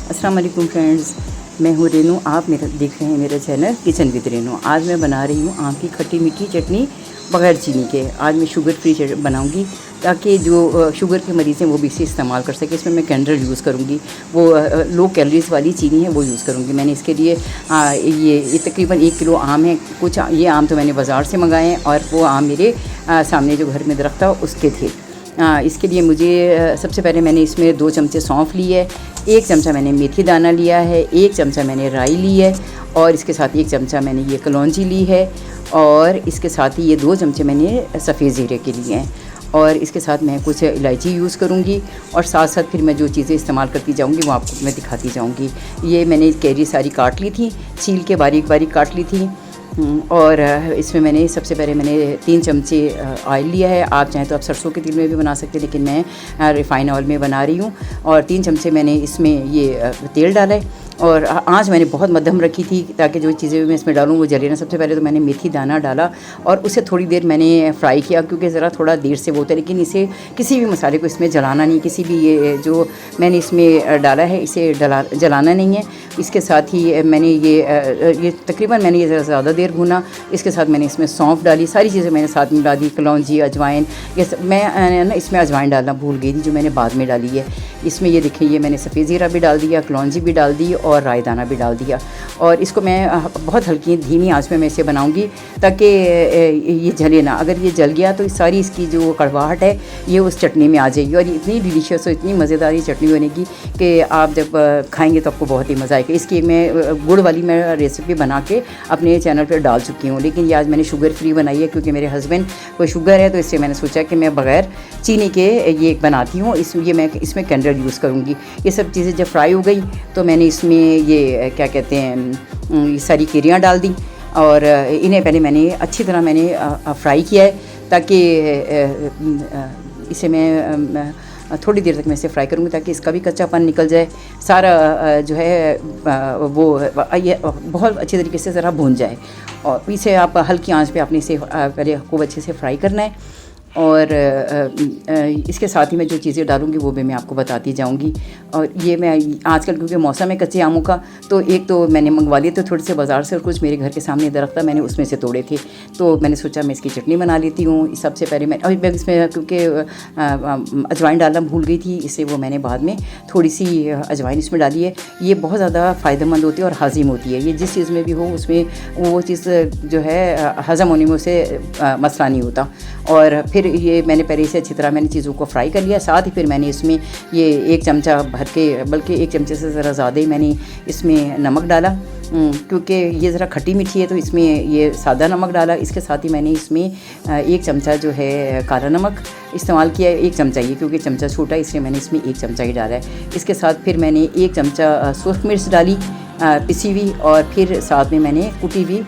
अस्सलाम वालेकुम फ्रेंड्स, मैं हूँ रेनू। आप मेरा देख रहे हैं मेरा चैनल किचन विद रेनू। आज मैं बना रही हूँ आम की खट्टी मीठी चटनी बग़ैर चीनी के। आज मैं शुगर फ्री बनाऊँगी ताकि जो शुगर के मरीज़ हैं वो भी इसे इस्तेमाल कर सकें। इसमें मैं कैंडल यूज़ करूँगी, वो लो कैलोरीज़ वाली चीनी है वो यूज़ करूँगी। मैंने इसके लिए ये तकरीबन 1 किलो आम है। कुछ ये आम तो मैंने बाज़ार से मंगाए हैं और वो आम मेरे सामने जो घर में दरख्त था उसके थे। इसके लिए मुझे सबसे पहले मैंने इसमें 2 चमचे सौंफ ली है, 1 चमचा मैंने मेथी दाना लिया है, 1 चमचा मैंने राई ली है और इसके साथ 1 चमचा मैंने ये कलौंजी ली है और इसके साथ ही ये 2 चमचे मैंने सफ़ेद ज़ीरे के लिए हैं और इसके साथ मैं कुछ इलायची यूज़ करूँगी और साथ साथ फिर मैं जो चीज़ें इस्तेमाल करती जाऊँगी वो आपको मैं दिखाती जाऊँगी। ये मैंने कैरी सारी काट ली थी, छील के बारीक बारीक काट ली थी और इसमें मैंने सबसे पहले मैंने 3 चमचे ऑयल लिया है। आप चाहें तो आप सरसों के तेल में भी बना सकते हैं, लेकिन मैं रिफ़ाइन ऑयल में बना रही हूँ। और 3 चमचे मैंने इसमें ये तेल डाला है और आँच मैंने बहुत मध्यम रखी थी ताकि जो चीज़ें मैं इसमें डालूँ वो जले ना। सबसे पहले तो मैंने मेथी दाना डाला और उसे थोड़ी देर मैंने फ्राई किया क्योंकि ज़रा थोड़ा देर से वो होता है, लेकिन इसे किसी भी मसाले को इसमें जलाना नहीं, किसी भी ये जो मैंने इसमें डाला है इसे जलाना नहीं है। इसके साथ ही मैंने ये तकरीबन मैंने ये ज़्यादा देर भूना। इसके साथ मैंने इसमें सौंफ डाली, सारी चीज़ें मैंने साथ में डाल दी, कलौंजी, अजवाइन। ये मैं ना इसमें अजवाइन डालना भूल गई थी जो मैंने बाद में डाली है। इसमें ये देखिए ये मैंने सफ़ेद ज़ीरा भी डाल दिया, कलौंजी भी डाल दी और राई दाना भी डाल दिया और इसको मैं बहुत हल्की धीमी आंच में मैं इसे बनाऊंगी ताकि ये जले ना। अगर ये जल गया तो सारी इसकी जो कड़वाहट है ये उस चटनी में आ जाएगी और इतनी डिलीशियस और इतनी मज़ेदार ये चटनी बनेगी कि आप जब खाएंगे तो आपको बहुत ही मज़ा आएगा। इसकी मैं गुड़ वाली मैं रेसिपी बना के अपने चैनल पर डाल चुकी हूँ, लेकिन ये आज मैंने शुगर फ्री बनाई है क्योंकि मेरे हस्बैंड को शुगर है, तो इससे मैंने सोचा कि मैं बग़ैर चीनी के ये बनाती हूँ। ये मैं इसमें कैंडल यूज़ करूँगी। ये सब चीज़ें जब फ्राई हो गई तो मैंने इसमें ये क्या कहते हैं ये सारी केरियाँ डाल दी और इन्हें पहले मैंने अच्छी तरह मैंने फ्राई किया है ताकि इसे मैं थोड़ी देर तक मैं इसे फ्राई करूँगी ताकि इसका भी कच्चापन निकल जाए, सारा जो है वो ये बहुत अच्छी तरीके से ज़रा भून जाए और इसे आप हल्की आंच पे आपने इसे पहले खूब अच्छे से फ्राई करना है। और इसके साथ ही मैं जो चीज़ें डालूँगी वो भी मैं आपको बताती जाऊँगी। और ये मैं आजकल क्योंकि मौसम है कच्चे आमों का, तो एक तो मैंने मंगवा लिए थे थोड़े से बाज़ार से और कुछ मेरे घर के सामने दरख्त था मैंने उसमें से तोड़े थे, तो मैंने सोचा मैं इसकी चटनी बना लेती हूँ। सबसे पहले मैं इसमें क्योंकि अजवाइन डालना भूल गई थी, इससे वो मैंने बाद में थोड़ी सी अजवाइन इसमें डाली है। ये बहुत ज़्यादा फ़ायदेमंद होती है और हाजिम होती है। ये जिस चीज़ में भी हो उसमें वो चीज़ जो है हज़म होने में उसे मसला नहीं होता। और फिर ये मैंने पहले से अच्छी तरह मैंने चीज़ों को फ्राई कर लिया। साथ ही फिर मैंने इसमें ये 1 चमचा भर के, बल्कि 1 चमचे से ज़रा ज़्यादा ही मैंने इसमें नमक डाला क्योंकि ये ज़रा खट्टी मीठी है तो इसमें ये सादा नमक डाला। इसके साथ ही मैंने इसमें 1 चमचा जो है काला नमक इस्तेमाल किया है। 1 चमचा ये क्योंकि चमचा छोटा इसलिए मैंने इसमें 1 चमचा ही डाला है। इसके साथ फिर मैंने 1 चमचा सूख मिर्च डाली पिसी हुई और फिर साथ में मैंने कुटी हुई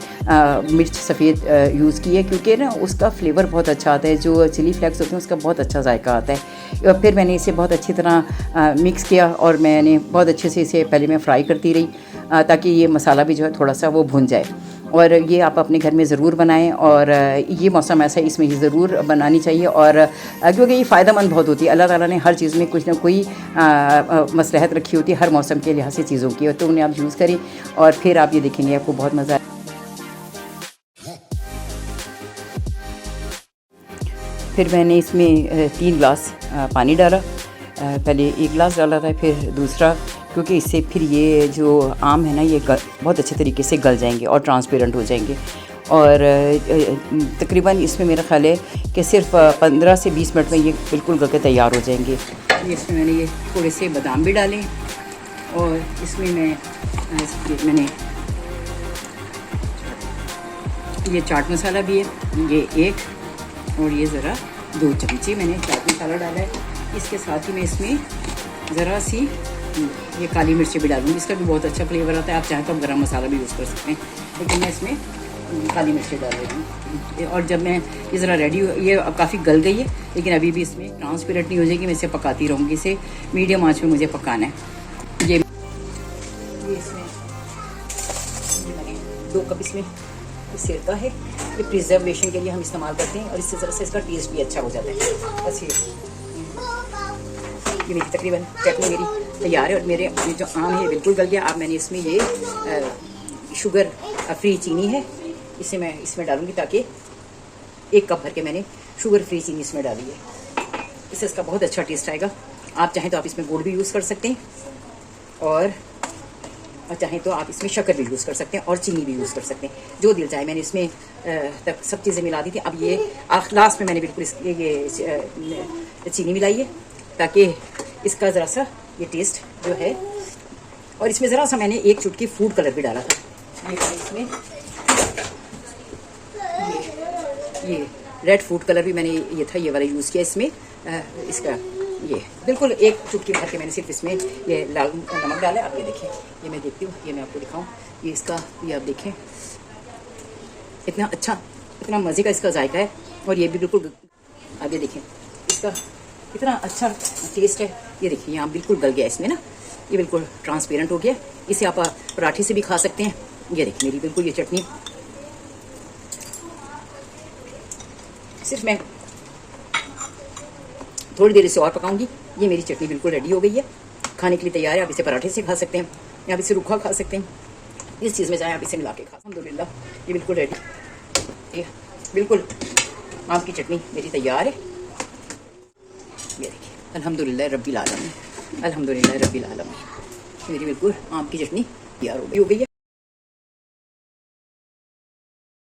मिर्च सफ़ेद यूज़ की है क्योंकि ना उसका फ्लेवर बहुत अच्छा आता है, जो चिली फ्लेक्स होते हैं उसका बहुत अच्छा जायका आता है। और फिर मैंने इसे बहुत अच्छी तरह मिक्स किया और मैंने बहुत अच्छे से इसे पहले मैं फ्राई करती रही ताकि ये मसाला भी जो है थोड़ा सा वो भुन जाए। और ये आप अपने घर में ज़रूर बनाएं और ये मौसम ऐसा है इसमें ये ज़रूर बनानी चाहिए और क्योंकि ये फ़ायदेमंद बहुत होती है। अल्लाह ताला ने हर चीज़ में कुछ ना कोई मसलहत रखी होती है हर मौसम के लिहाज से चीज़ों की, तो उन्हें आप यूज़ करें और फिर आप ये देखेंगे आपको बहुत मज़ा आए। फिर मैंने इसमें 3 गिलास पानी डाला, पहले 1 गिलास डाला था फिर दूसरा, क्योंकि इससे फिर ये जो आम है ना ये बहुत अच्छे तरीके से गल जाएंगे और ट्रांसपेरेंट हो जाएंगे। और तकरीबन इसमें मेरा ख्याल है कि सिर्फ 15 से 20 मिनट में ये बिल्कुल गल के तैयार हो जाएंगे। इसमें मैंने ये थोड़े से बादाम भी डालें और इसमें मैंने ये चाट मसाला भी है, ये 1 और ये ज़रा 2 चमचे मैंने चाट मसाला डाला है। इसके साथ ही मैं इसमें ज़रा सी ये काली मिर्ची भी डालूँगी, इसका भी बहुत अच्छा फ्लेवर आता है। आप चाहें तो आप गरम मसाला भी यूज़ कर सकते हैं, लेकिन मैं इसमें काली मिर्ची डाल रही हूँ। और जब मैं ये ज़रा रेडी ये काफ़ी गल गई है लेकिन अभी भी इसमें ट्रांसपेरेंट नहीं हो जाएगी, मैं इसे पकाती रहूँगी। इसे मीडियम आँच में मुझे पकाना है। ये इसमें 2 कप इसमें सिरका है, ये प्रिजर्वेशन के लिए हम इस्तेमाल करते हैं और इससे ज़रा से इसका टेस्ट भी अच्छा हो जाता है। बस ये ये मेरी तकरीबन चटनी मेरी तैयार है। और मेरे ये जो आम है बिल्कुल गल गया। अब मैंने इसमें ये शुगर फ्री चीनी है, इसे मैं इसमें डालूँगी ताकि 1 कप भर के मैंने शुगर फ्री चीनी इसमें डाली है। इससे इसका बहुत अच्छा टेस्ट आएगा। आप चाहें तो आप इसमें गुड़ भी यूज़ कर सकते हैं और चाहें तो आप इसमें शक्कर भी यूज़ कर सकते हैं और चीनी भी यूज़ कर सकते हैं, जो दिल चाहे। मैंने इसमें तक सब चीज़ें मिला दी थी। अब ये लास्ट में मैंने बिल्कुल ये चीनी मिलाई है ताकि इसका ज़रा सा ये टेस्ट जो है। और इसमें ज़रा सा मैंने 1 चुटकी फूड कलर भी डाला था। ये इसमें ये रेड फूड कलर भी मैंने ये था, ये वाला यूज़ किया इसमें। इसका ये बिल्कुल 1 चुटकी भर के मैंने सिर्फ इसमें ये लाल नमक डाला है। आप ये देखें, ये मैं देखती हूँ, ये मैं आपको दिखाऊँ। ये इसका ये आप देखें, इतना अच्छा, इतना मज़े का इसका जायका है। और ये भी बिल्कुल, आप ये देखें इसका इतना अच्छा टेस्ट है। ये देखिए यहाँ बिल्कुल गल गया इसमें ना, ये बिल्कुल ट्रांसपेरेंट हो गया। इसे आप पराठे से भी खा सकते हैं। ये देखिए मेरी बिल्कुल ये चटनी सिर्फ मैं थोड़ी देर इसे और पकाऊंगी। ये मेरी चटनी बिल्कुल रेडी हो गई है, खाने के लिए तैयार है। आप इसे पराठे से खा सकते हैं या आप इसे रूखा खा सकते हैं, इस चीज़ में चाहे आप इसे मिला के खा। अल्हम्दुलिल्लाह ये बिल्कुल रेडी, ये बिल्कुल आम की चटनी मेरी तैयार है। ये देखिए अल्हम्दुलिल्लाह रब्बिल आलमीन, अल्हम्दुलिल्लाह रब्बिल आलमीन, मेरी बिल्कुल आम की चटनी तैयार हो गई है।